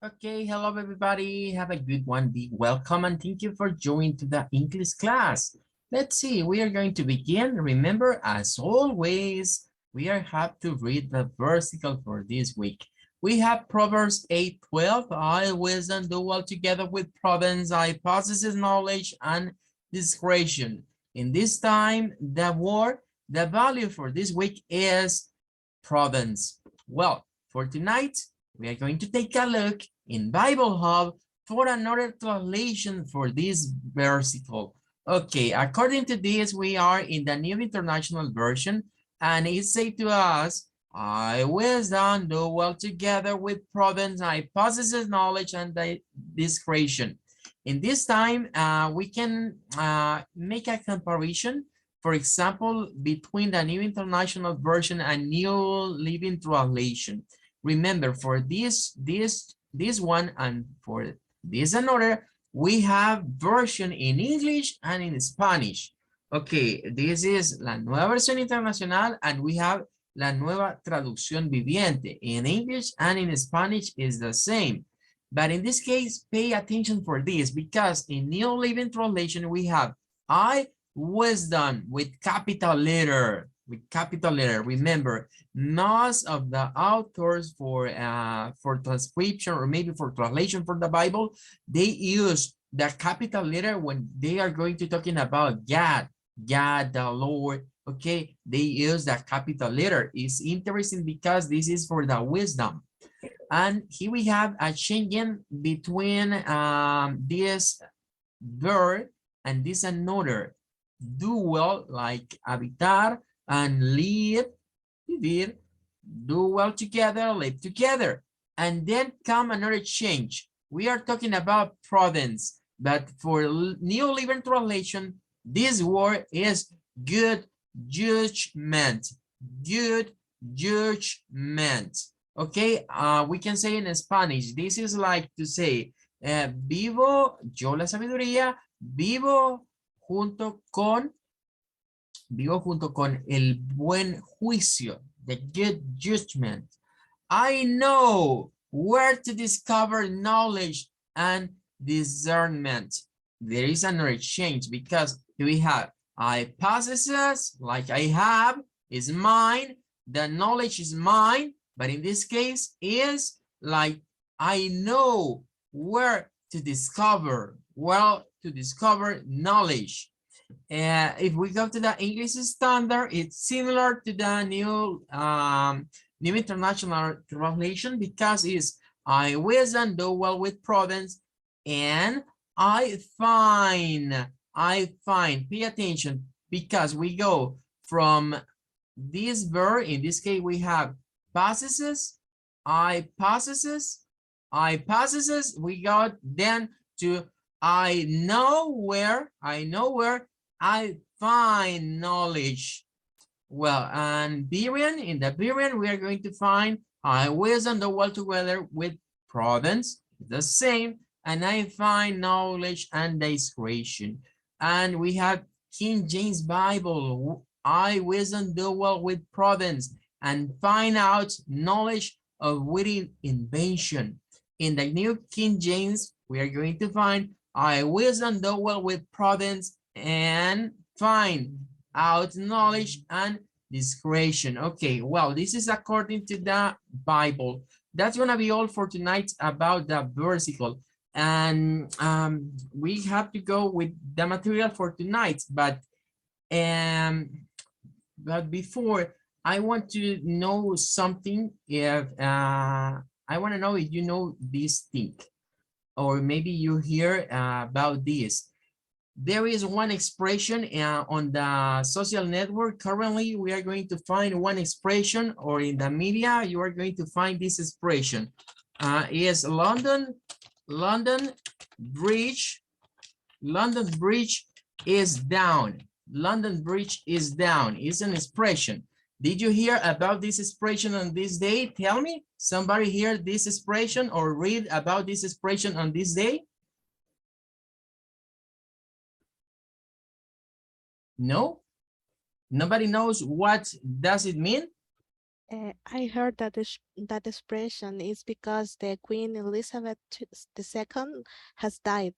Okay, hello everybody. Have a good one. Be welcome and thank you for joining to the English class. Let's see, we are going to begin. Remember, as always, we have to read the versicle for this week. We have Proverbs 8:12. I, wisdom, do well together with prudence. I possess knowledge and discretion. In this time, the value for this week is prudence. Well, for tonight, we are going to take a look in Bible Hub for another translation for this versicle. Okay, according to this, we are in the New International Version, and it says to us, I wisdom do well together with prudence, I possess knowledge and discretion. In this time, we can make a comparison, for example, between the New International Version and New Living Translation. Remember, for this one and for this another, we have version in English and in Spanish. Okay, this is la nueva versión internacional and we have la nueva traducción viviente. In English and in Spanish is the same. But in this case, pay attention for this because in New Living Translation, we have I, wisdom with capital letter. Remember, most of the authors for transcription or maybe for translation for the Bible, they use the capital letter when they are going to talking about God, the Lord. Okay, they use the capital letter. It's interesting because this is for the wisdom. And here we have a changing between this verb and this another. Do well, like habitar, and live, vivir, do well together, live together. And then come another change. We are talking about prudence, but for New Living Translation, this word is good judgment. Good judgment. Okay, we can say in Spanish, this is like to say, vivo, yo la sabiduría, vivo junto con el buen juicio, the good judgment. I know where to discover knowledge and discernment. There is another change because we have I possesses, like I have, is mine. The knowledge is mine, but in this case is like I know where to discover, well, to discover knowledge. If we go to the English standard, it's similar to the New International Translation because it's I wisdom do well with prudence and I find, pay attention because we go from this verb, in this case we have possesses, I possesses, we got then to I know where I find knowledge. Well, and Birian, in the Birian, we are going to find I wisdom do well together with prudence, the same, and I find knowledge and discretion. And we have King James Bible, I wisdom do well with prudence and find out knowledge of witty invention. In the New King James, we are going to find I wisdom do well with prudence and find out knowledge and discretion. Okay, well, this is according to the Bible. That's gonna be all for tonight about the versicle. And we have to go with the material for tonight, but before I want to know something. If I want to know if you know this thing, or maybe you hear about this. There is one expression on the social network. Currently, we are going to find one expression, or in the media, you are going to find this expression. Is London Bridge is down. London Bridge is down. It's an expression. Did you hear about this expression on this day? Tell me, somebody hear this expression or read about this expression on this day? No? Nobody knows what does it mean? I heard that that expression is because the Queen Elizabeth II has died.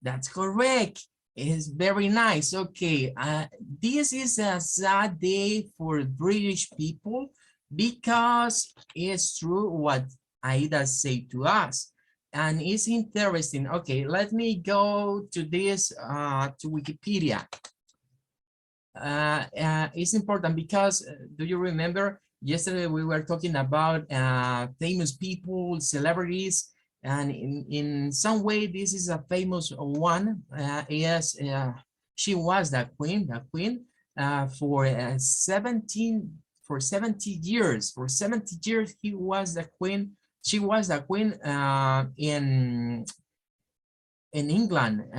That's correct. It's very nice. Okay, this is a sad day for British people because it's true what Aida said to us. And it's interesting. Okay, let me go to this, to Wikipedia. It's important because do you remember yesterday we were talking about famous people, celebrities, and in some way this is a famous one. Yes, she was the queen for 70 years. For 70 years, he was the queen. She was the queen in England.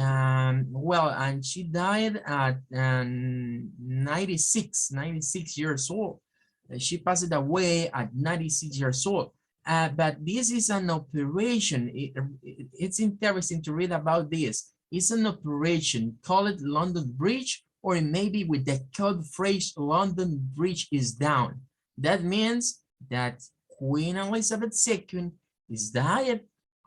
Well, and she died at 96 years old. She passed away at 96 years old. But this is an operation. It's interesting to read about this. It's an operation called London Bridge, or maybe with the code phrase London Bridge is down. That means that Queen Elizabeth II is died.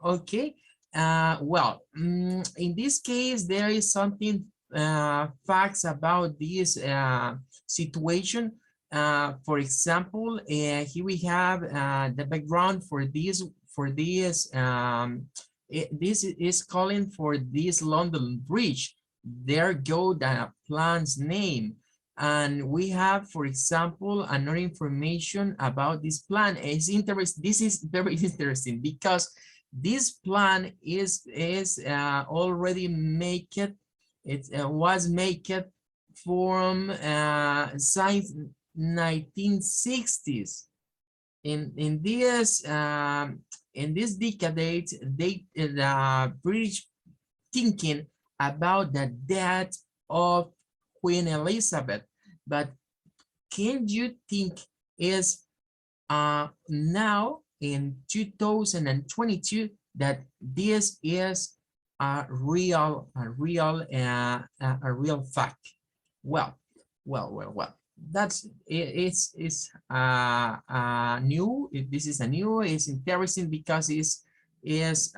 Okay, well, in this case, there is something facts about this situation. For example, here we have the background for this. This is calling for this London Bridge. There go the plan's name. And we have, for example, another information about this plan. It's interesting. This is very interesting because this plan is already make it. It was made from since 1960s. In this decade, the British thinking about the death of Queen Elizabeth. But can you think is now in 2022 that this is a real fact? Well, that's it's new. This is a new. It's interesting because it's is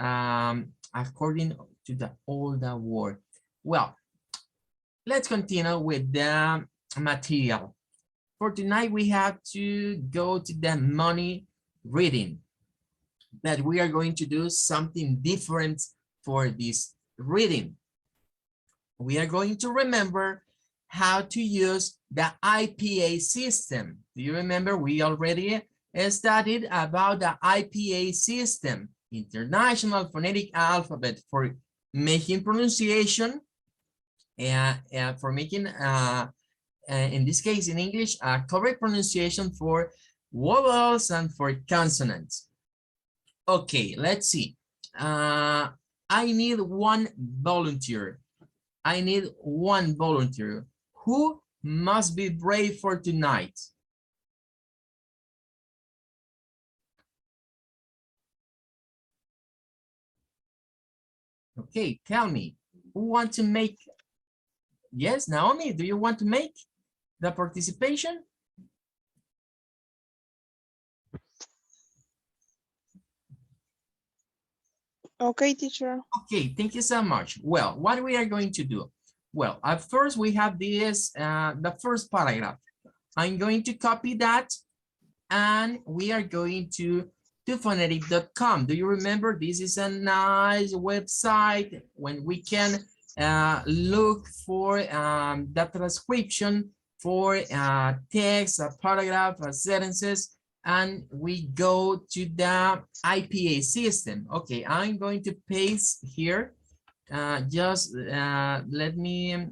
according to the older world. Well, let's continue with the material. For tonight, we have to go to the money reading, but we are going to do something different for this reading. We are going to remember how to use the IPA system. Do you remember we already studied about the IPA system, International Phonetic Alphabet, for making pronunciation, for making in this case in English, correct pronunciation for vowels and for consonants. Okay, let's see. I need one volunteer. I need one volunteer. Who must be brave for tonight? Okay, tell me. Who want to make? Yes, Naomi, do you want to make the participation? Okay, teacher. Okay, thank you so much. Well, what we are going to do? Well, at first we have this, the first paragraph. I'm going to copy that and we are going to phonetic.com. Do you remember? This is a nice website when we can look for the transcription for text, a paragraph, sentences, and we go to the IPA system. Okay, I'm going to paste here. Just let me.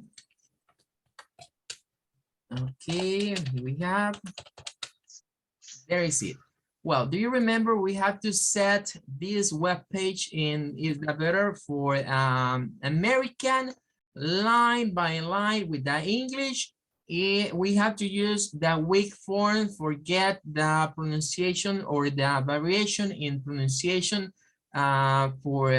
Okay, here we have. There is it. Well, do you remember we have to set this web page in is the better for American line by line with the English? We have to use the weak form for get the pronunciation or the variation in pronunciation for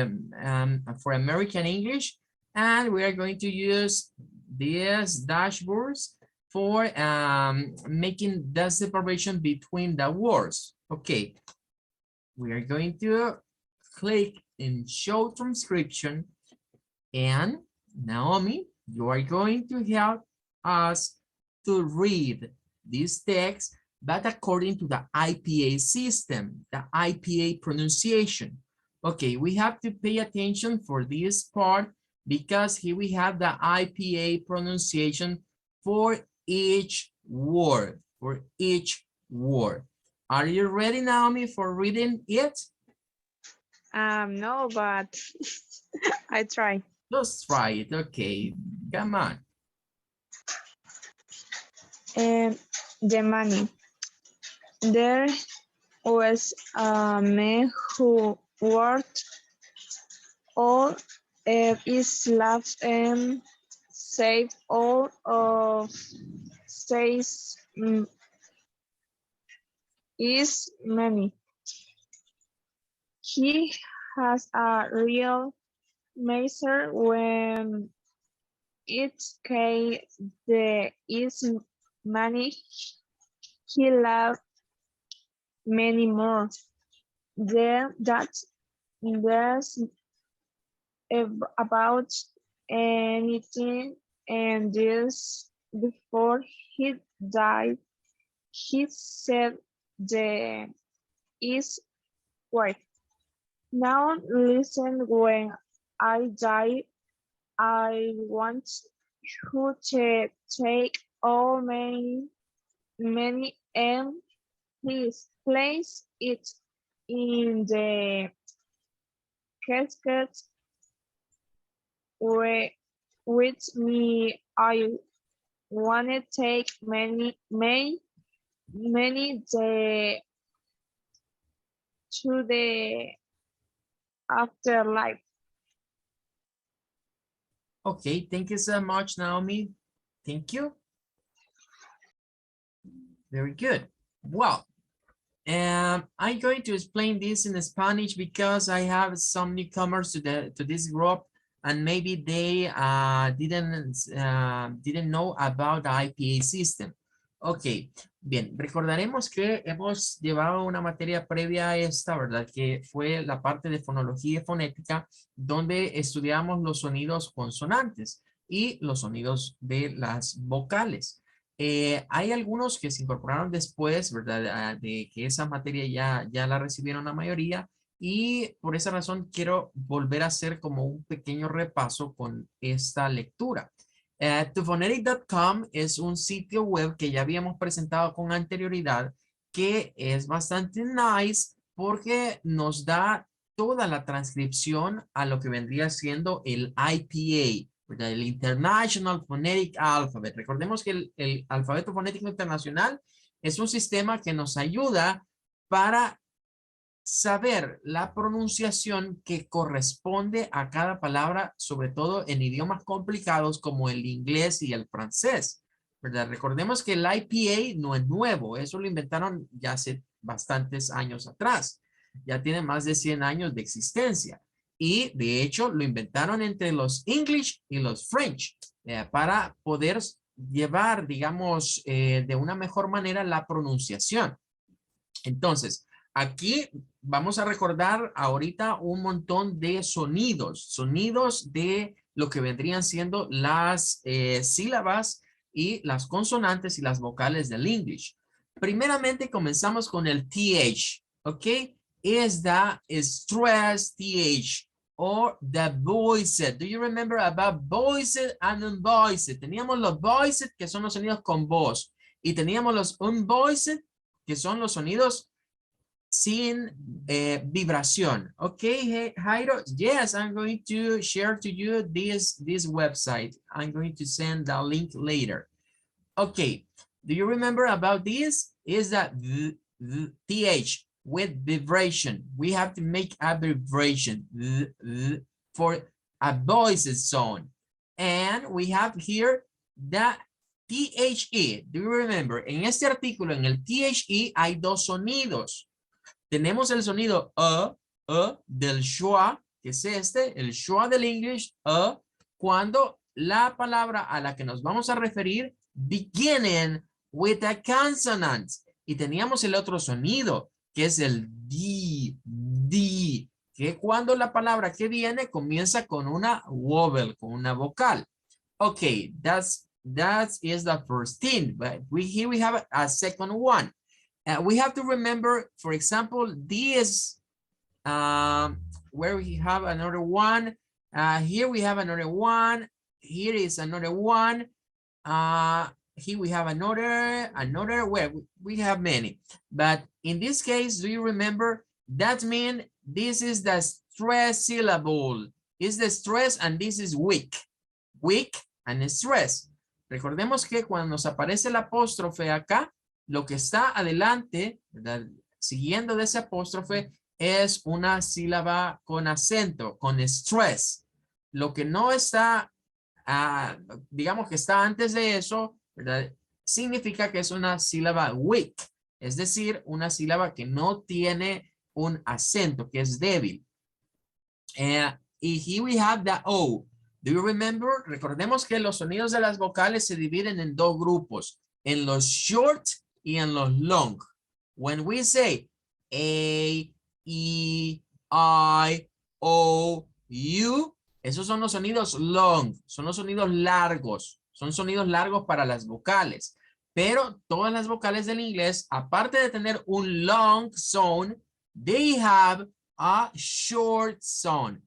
American English. And we are going to use these dashboards for making the separation between the words. Okay, we are going to click in show transcription, and Naomi, you are going to help us to read this text, but according to the IPA system, the IPA pronunciation. Okay, we have to pay attention for this part because here we have the IPA pronunciation for each word, Are you ready, Naomi, for reading it? No, but I try. Let's try it. Okay, come on. The money. There was a man who worked all his life and saved all of says his money. He has a real measure when it came the his money. He loved many more. Then that's about anything, and this before he died, he said the is right. Now listen, when I die, I want you to take all my money and please place it in the casket with me. I want to take many the to the afterlife. Okay, thank you so much, Naomi. Thank you. Very good. Well, I'm going to explain this in Spanish because I have some newcomers to this group, and maybe they didn't know about the IPA system. Ok, bien, recordaremos que hemos llevado una materia previa a esta, ¿verdad? Que fue la parte de fonología y fonética, donde estudiamos los sonidos consonantes y los sonidos de las vocales. Hay algunos que se incorporaron después, ¿verdad? De que esa materia ya la recibieron la mayoría, y por esa razón quiero volver a hacer como un pequeño repaso con esta lectura. Phonetics.com es un sitio web que ya habíamos presentado con anterioridad, que es bastante nice porque nos da toda la transcripción a lo que vendría siendo el IPA, ¿verdad? El International Phonetic Alphabet. Recordemos que el alfabeto fonético internacional es un sistema que nos ayuda para saber la pronunciación que corresponde a cada palabra, sobre todo en idiomas complicados como el inglés y el francés, ¿verdad? Recordemos que el IPA no es nuevo, eso lo inventaron ya hace bastantes años atrás, ya tiene más de 100 años de existencia, y de hecho lo inventaron entre los English y los French para poder llevar, digamos, de una mejor manera la pronunciación. Entonces, aquí vamos a recordar ahorita un montón de sonidos de lo que vendrían siendo las sílabas y las consonantes y las vocales del English. Primeramente comenzamos con el TH, ¿ok? Is the stressed TH or the voiced. Do you remember about voiced and unvoiced? Teníamos los voiced, que son los sonidos con voz, y teníamos los unvoiced, que son los sonidos sin vibración. Okay, Jairo, yes, I'm going to share to you this website. I'm going to send the link later. Okay, do you remember about this? Is that the TH with vibration. We have to make a vibration for a voice sound. And we have here the THE. Do you remember? En este artículo, en el THE, hay dos sonidos. Tenemos el sonido del schwa, que es este, el schwa del English, cuando la palabra a la que nos vamos a referir beginning with a consonant. Y teníamos el otro sonido, que es el D, que cuando la palabra que viene comienza con una vowel, con una vocal. Okay, that is the first thing, but here we have a second one. We have to remember, for example, this, where we have another one. Here we have another one. Here is another one. Here we have another, well, we have many. But in this case, do you remember? That means this is the stress syllable. Is the stress and this is weak. Weak and stress. Recordemos que cuando nos aparece el apóstrofe acá, lo que está adelante, ¿verdad? Siguiendo de ese apóstrofe, es una sílaba con acento, con stress. Lo que no está, digamos que está antes de eso, ¿verdad? Significa que es una sílaba weak, es decir, una sílaba que no tiene un acento, que es débil. Y here we have the O. Do you remember? Recordemos que los sonidos de las vocales se dividen en dos grupos, en los short y en los long. When we say A, E, I, O, U, esos son los sonidos long, son los sonidos largos, son sonidos largos para las vocales. Pero todas las vocales del inglés, aparte de tener un long sound, they have a short sound.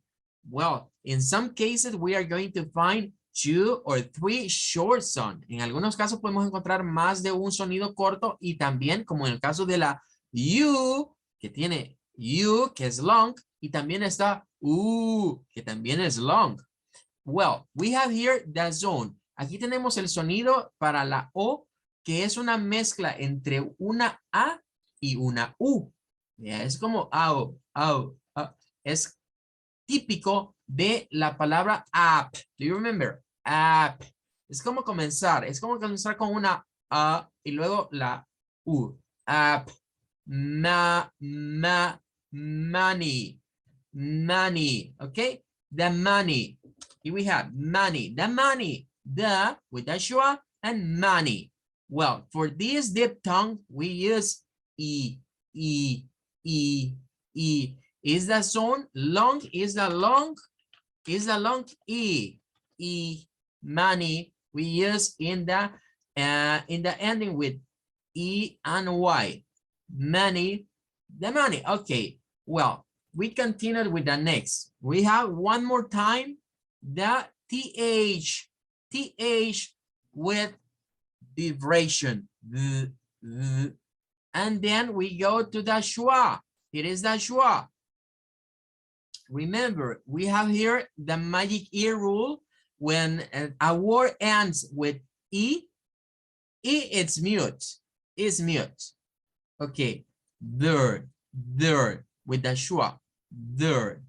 Well, in some cases, we are going to find 2 or 3 short sound. En algunos casos podemos encontrar más de un sonido corto y también, como en el caso de la U, que tiene U, que es long, y también está U, que también es long. Well, we have here the zone. Aquí tenemos el sonido para la O, que es una mezcla entre una A y una U. Yeah, es como au, au, au. Es típico de la palabra app. Do you remember? App. Es como comenzar con una A y luego la U. App. Money. Money. Okay? The money. Here we have money. The money. The with the schwa and money. Well, for this diphthong, we use E. Is the sound long? Is the long E? Money we use in the ending with E and Y. Money, the money. Okay. Well, we continue with the next. We have one more time the TH with vibration. And then we go to the schwa. It is the schwa. Remember, we have here the magic E rule. When a word ends with E, it's mute. It's mute. Okay. There, with the schwa. There.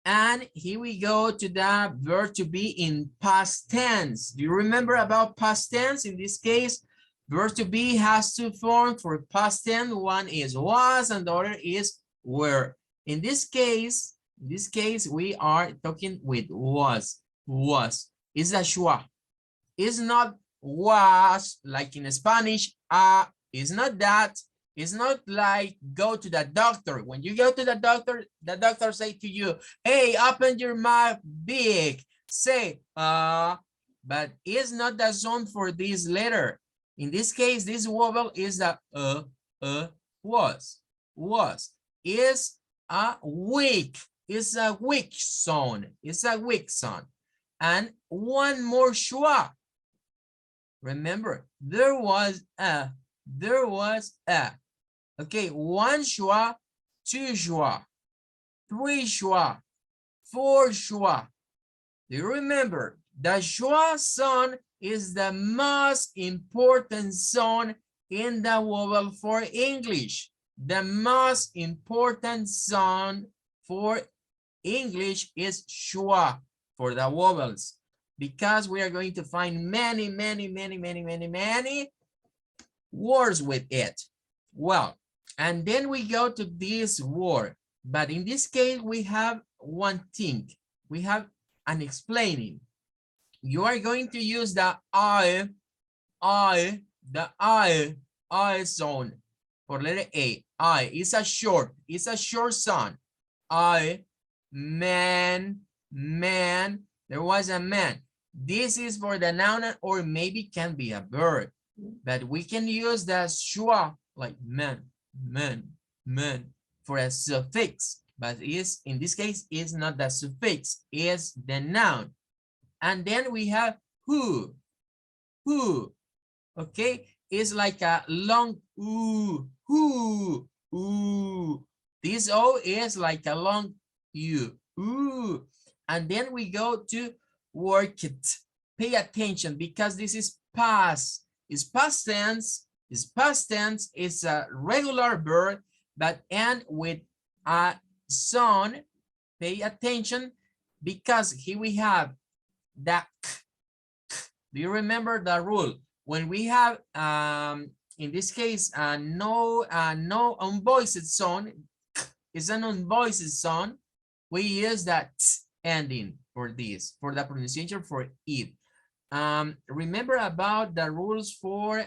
And here we go to the verb to be in past tense. Do you remember about past tense? In this case, verb to be has two forms for past tense. One is was and the other is were. In this case, we are talking with was. Is a schwa. It's not was like in Spanish. It's not that. It's not like go to the doctor. When you go to the doctor say to you, hey, open your mouth big. Say, but it's not the sound for this letter. In this case, this vowel is the was. Is a weak. It's a weak sound. It's a weak sound. And one more schwa. Remember, there was a. Okay, one schwa, two schwa, three schwa, four schwa. Do you remember? The schwa sound is the most important sound in the vowel for English. The most important sound for English is schwa for the vowels, because we are going to find many words with it. Well, and then we go to this word, but in this case we have one thing. We have an explaining. you are going to use the the I sound for letter A. I is it's a short sound. I, man, there was a man. This is for the noun or maybe can be a verb, but we can use the schwa like man for a suffix, but is in this case is not the suffix, is the noun. And then we have who, okay, it's like a long ooh. This O is like a long U, ooh. And then we go to work it. Pay attention because this is past. It's past tense. It's a regular verb, but end with a son. Pay attention because here we have the. Do you remember the rule? When we have, in this case, no unvoiced sound, it's an unvoiced sound, we use that ending for this, for the pronunciation for it. Remember about the rules for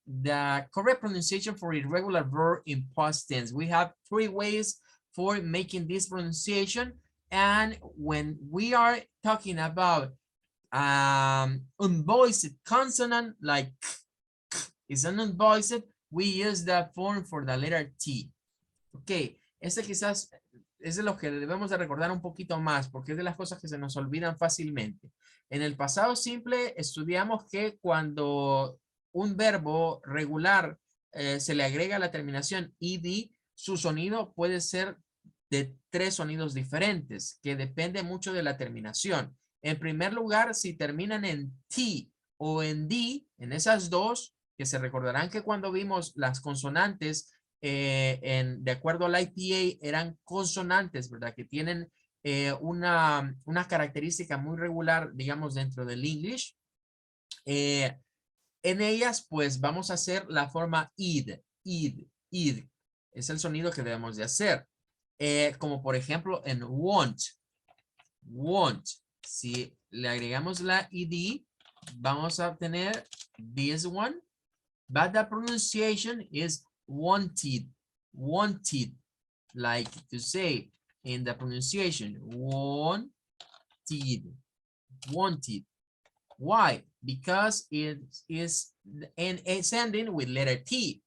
the correct pronunciation for irregular verb in past tense. We have 3 ways for making this pronunciation. And when we are talking about unvoiced consonant like is an unvoiced, we use the form for the letter T. Ok, ese quizás es de lo que debemos de recordar un poquito más porque es de las cosas que se nos olvidan fácilmente. En el pasado simple estudiamos que cuando un verbo regular se le agrega la terminación ed, su sonido puede ser de 3 sonidos diferentes que depende mucho de la terminación. En primer lugar, si terminan en T o en D, en esas dos, que se recordarán que cuando vimos las consonantes, de acuerdo al IPA, eran consonantes, ¿verdad? Que tienen una característica muy regular, digamos, dentro del English. En ellas, pues, vamos a hacer la forma id. Es el sonido que debemos de hacer. Como por ejemplo en won't. Si le agregamos la ed, vamos a obtener this one, but the pronunciation is wanted, like to say in the pronunciation, wanted. Why? Because it is and it's ending with letter T.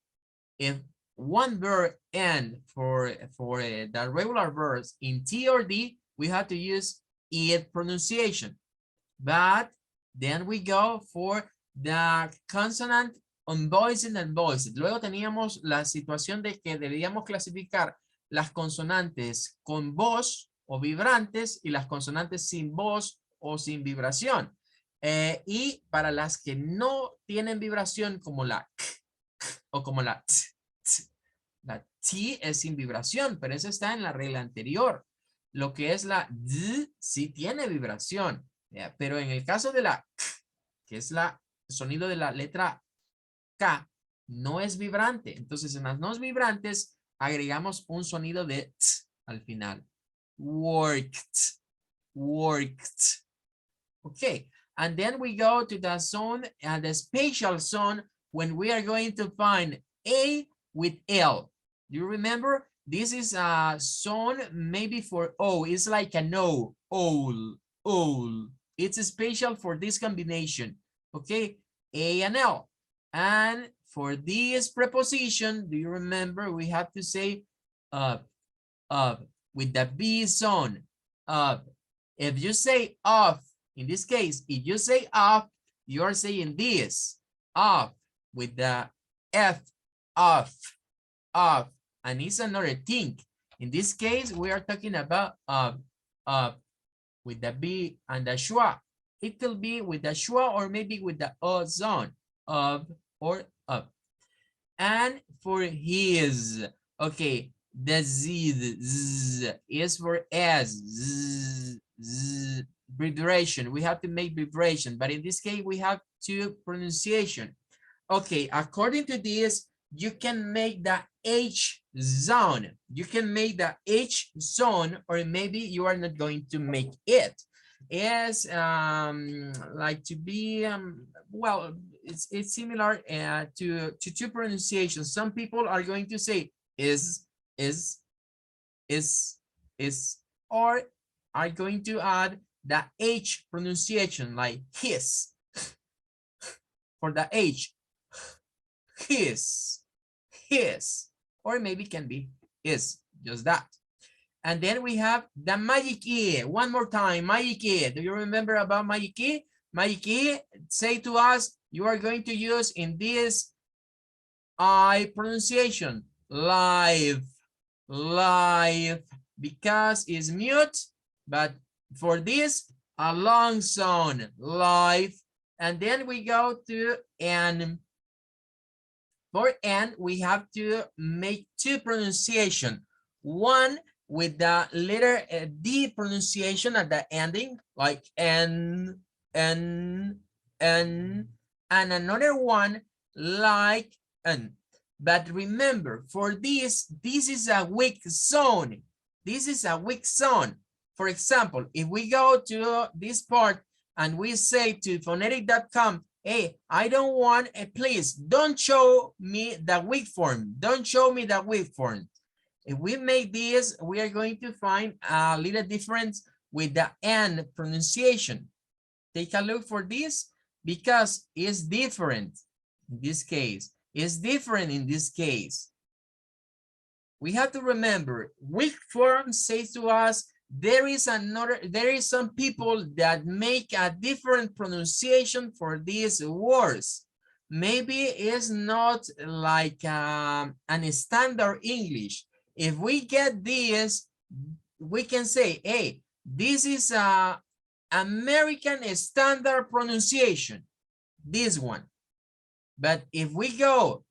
If one verb end for the regular verbs in T or D, we have to use it pronunciation. But then we go for the consonant unvoiced and voiced. Luego teníamos la situación de que debíamos clasificar las consonantes con voz o vibrantes y las consonantes sin voz o sin vibración. Y para las que no tienen vibración como la k o como la t, la T es sin vibración, pero eso está en la regla anterior. Lo que es la D sí tiene vibración, pero en el caso de la K, que es el sonido de la letra K, no es vibrante. Entonces en las no vibrantes agregamos un sonido de T al final. Worked. Okay, and then we go to the zone, the spatial zone, when we are going to find A with L. Do you remember? This is a zone maybe for O. It's like an O. Owl. It's special for this combination. Okay, A and L. And for this preposition, do you remember? We have to say up with the B zone. Up. If you say off, in this case, if you say off, you are saying this. Off with the F. Off. And it's another thing. In this case, we are talking about with the B and the schwa. It will be with the schwa or maybe with the O zone of or up. And for his, okay, the z is for as, vibration. We have to make vibration, but in this case, we have two pronunciation. Okay, according to this, you can make the H zone. You can make the H zone, or maybe you are not going to make it. is like to be well, it's similar to two pronunciations. Some people are going to say is is is, or are going to add the H pronunciation like his for the H, his, or maybe can be is, just that. And then we have the magic E. One more time, magic E. Do you remember about magic E? Magic E, say to us, you are going to use in this I pronunciation, live, live, because it's mute, but for this, a long sound, live. And then we go to N. For N, we have to make two pronunciation. One with the letter D pronunciation at the ending, like N, N, N, and another one like N. But remember, for this is a weak zone. This is a weak zone. For example, if we go to this part and we say to phonetic.com, hey, I don't want, please don't show me the weak form. Don't show me the weak form. If we make this, we are going to find a little difference with the N pronunciation. Take a look for this because it's different in this case. It's different in this case. We have to remember, weak form says to us, there is some people that make a different pronunciation for these words. Maybe it's not like an standard English. If we get this, we can say, hey, this is a American standard pronunciation, this one. But if we go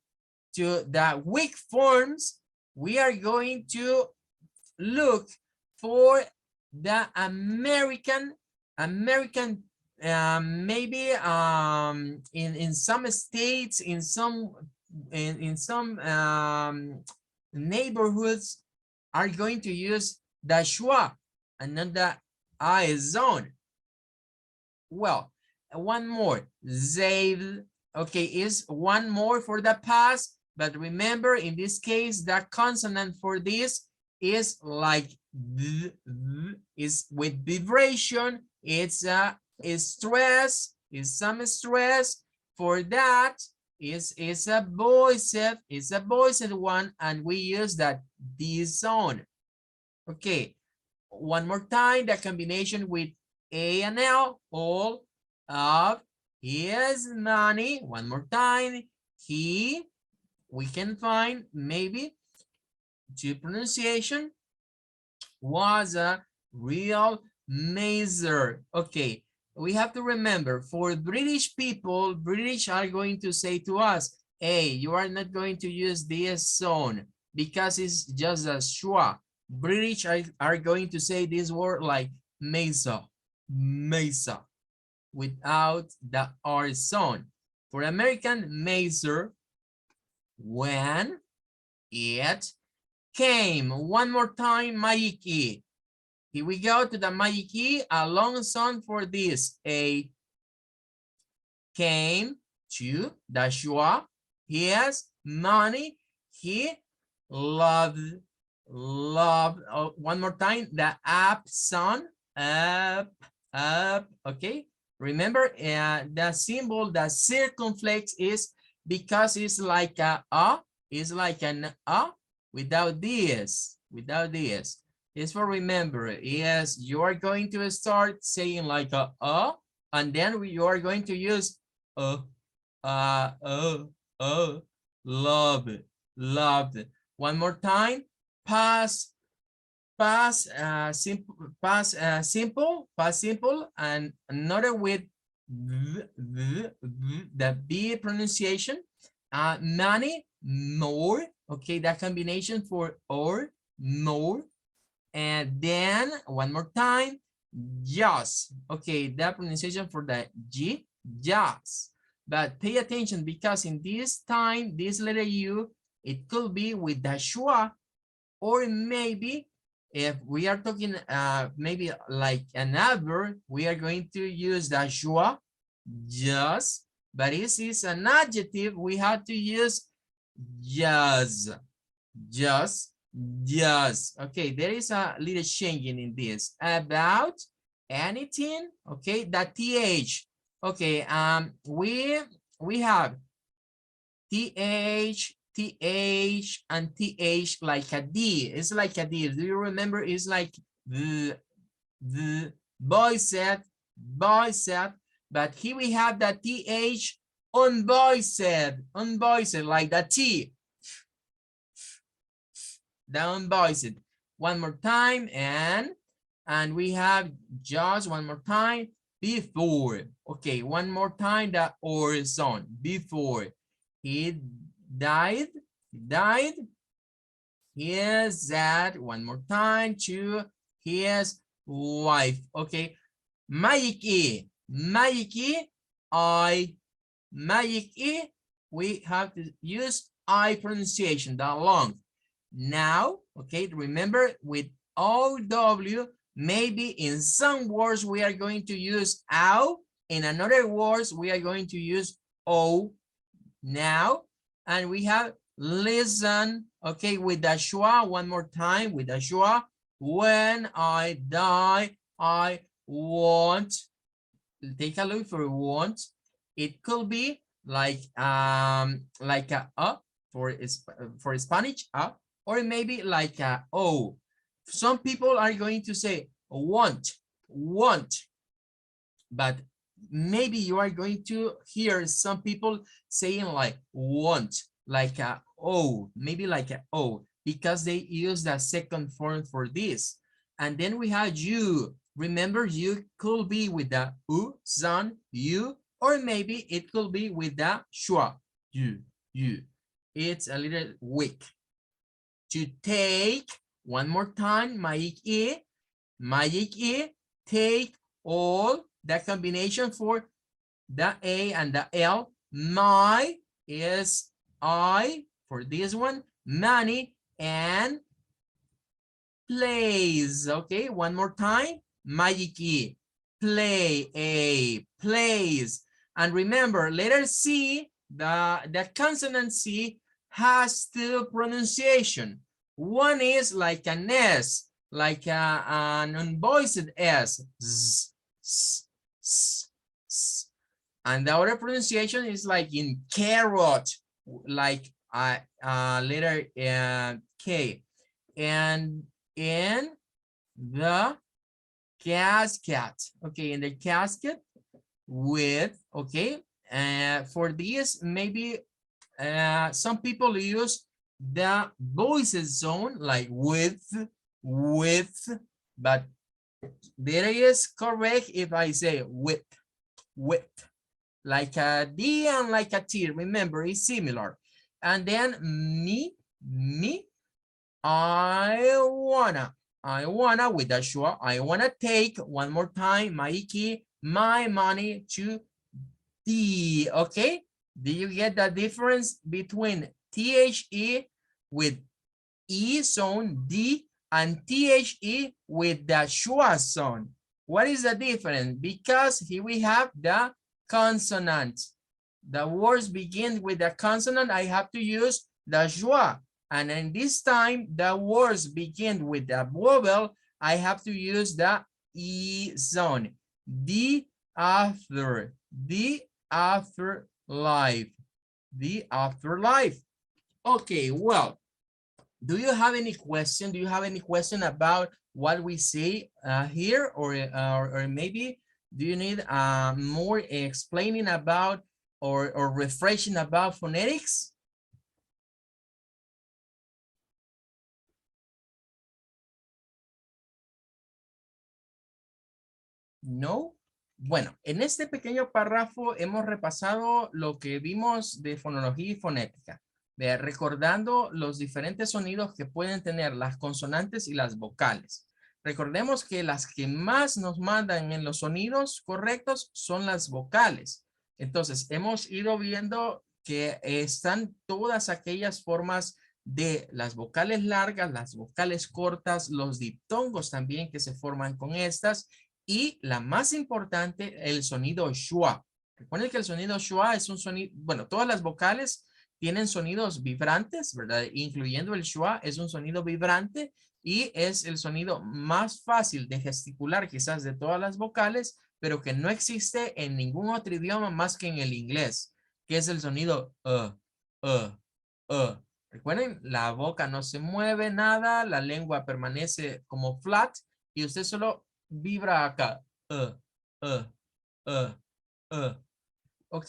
to the weak forms, we are going to look for the American maybe in some states, in some neighborhoods are going to use the schwa and not the I zone. Well, one more, they, okay, is one more for the past, but remember in this case the consonant for this is like is with vibration. It's stress, is some stress. For that is a voiced one, and we use that this zone. Okay, one more time, the combination with A and L, all of his money. One more time, he, we can find maybe two pronunciation, was a real miser. Okay, we have to remember, for British people, British are going to say to us, hey, you are not going to use this zone because it's just a schwa. British are going to say this word like mesa, mesa, without the R zone. For American, miser, when it came. One more time, magic key. Here we go to the magic key, a long song for this. A came to the shore. He has money. He loved. Oh, one more time, the up son, up. Okay. Remember, the symbol, the circumflex is because it's like a, it's like an without this, It's for remember, yes, you are going to start saying like a, and then you are going to use loved. One more time, past simple, and another with the B pronunciation. Money, more. Okay, that combination for or, more. And then one more time, just. Okay, that pronunciation for the G, just. But pay attention because in this time, this letter U, it could be with the schwa, or maybe If we are talking maybe like an adverb, we are going to use the joie, just, but this is an adjective, we have to use just, just, just. Okay, there is a little changing in this. About, anything, okay, the th. Okay, we have th, and th like a d. It's like a d. Do you remember? It's like the boy said, but here we have the th unvoiced, like the t, the unvoiced. One more time, and we have just one more time, before. Okay, one more time, the horizon, before. He died, his dad, one more time, to his wife. Okay, magic E, we have to use I pronunciation, the long. Now, okay, remember with OW, maybe in some words we are going to use ow, in another words we are going to use O. Now, and we have listen, okay, with the schwa, one more time with the schwa. When I die, I want. Take a look for want. It could be like a for Spanish or maybe like a o. Some people are going to say want, but maybe you are going to hear some people saying like want, like a o, maybe like a o, because they use the second form for this. And then we have you. Remember, you could be with the u, son, you, or maybe it could be with the schwa, you. It's a little weak. To take, one more time, magic e, take all, the combination for the A and the L. My is I for this one, money, and plays. Okay, one more time, magic E, play, a, plays. And remember, letter C, the consonant C has two pronunciation. One is like an S, like an unvoiced S, z, s, s, s. And the other pronunciation is like in carrot, like letter K. And in the casket, okay, in the casket with, okay, for this maybe some people use the voices zone like with, but there is correct if I say with, like a D and like a T. Remember, it's similar. And then me, I wanna with the schwa, I wanna take, one more time, my money to D. Okay, do you get the difference between THE with E sound D and THE with the schwa sound? What is the difference? Because here we have the consonant. The words begin with the consonant, I have to use the schwa. And in this time, the words begin with the vowel, I have to use the E sound. The afterlife, the afterlife. Okay, well, do you have any question? Do you have any question about what we say here, or maybe do you need more explaining about or refreshing about phonetics? No. Bueno, en este pequeño párrafo hemos repasado lo que vimos de fonología y fonética, recordando los diferentes sonidos que pueden tener las consonantes y las vocales. Recordemos que las que más nos mandan en los sonidos correctos son las vocales. Entonces, hemos ido viendo que están todas aquellas formas de las vocales largas, las vocales cortas, los diptongos también que se forman con estas y la más importante, el sonido schwa. Recuerden que el sonido schwa es un sonido, bueno, todas las vocales tienen sonidos vibrantes, ¿verdad? Incluyendo el schwa, es un sonido vibrante y es el sonido más fácil de gesticular quizás de todas las vocales, pero que no existe en ningún otro idioma más que en el inglés, que es el sonido Recuerden, la boca no se mueve nada, la lengua permanece como flat y usted solo vibra acá. Uh, uh, uh. ¿Ok?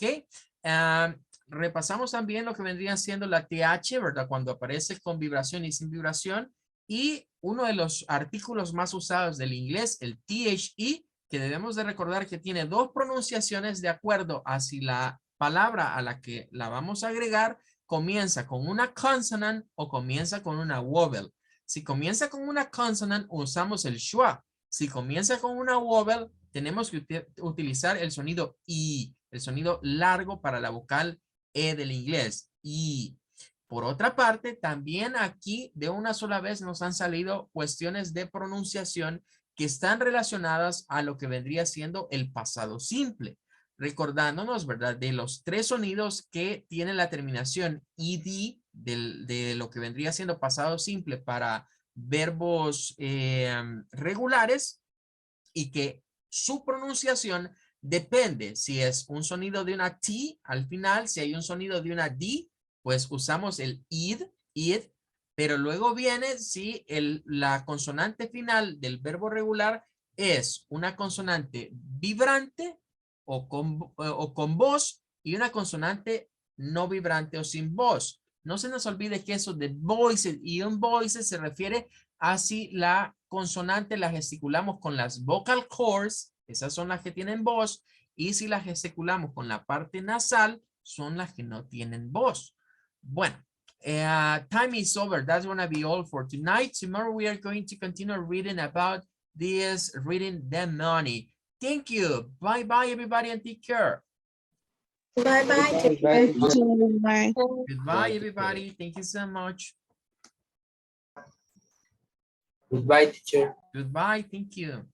Ah, repasamos también lo que vendría siendo la TH, ¿verdad? Cuando aparece con vibración y sin vibración. Y uno de los artículos más usados del inglés, el THE, que debemos de recordar que tiene dos pronunciaciones de acuerdo a si la palabra a la que la vamos a agregar comienza con una consonant o comienza con una vowel. Si comienza con una consonant, usamos el schwa. Si comienza con una vowel, tenemos que utilizar el sonido I, el sonido largo para la vocal E del inglés. Y por otra parte, también aquí de una sola vez nos han salido cuestiones de pronunciación que están relacionadas a lo que vendría siendo el pasado simple. Recordándonos, ¿verdad? De los tres sonidos que tiene la terminación id de lo que vendría siendo pasado simple para verbos regulares y que su pronunciación depende si es un sonido de una T al final, si hay un sonido de una D, pues usamos el id, pero luego viene si la consonante final del verbo regular es una consonante vibrante o con voz y una consonante no vibrante o sin voz. No se nos olvide que eso de voices y unvoices se refiere a si la consonante la gesticulamos con las vocal cords, esas son las que tienen voz, y si la gesticulamos con la parte nasal, son las que no tienen voz. Bueno, time is over. That's going to be all for tonight. Tomorrow we are going to continue reading about this, reading the money. Thank you. Bye-bye, everybody, and take care. Bye-bye, teacher. Bye. Goodbye, everybody. Thank you so much. Goodbye, teacher. Goodbye. Thank you.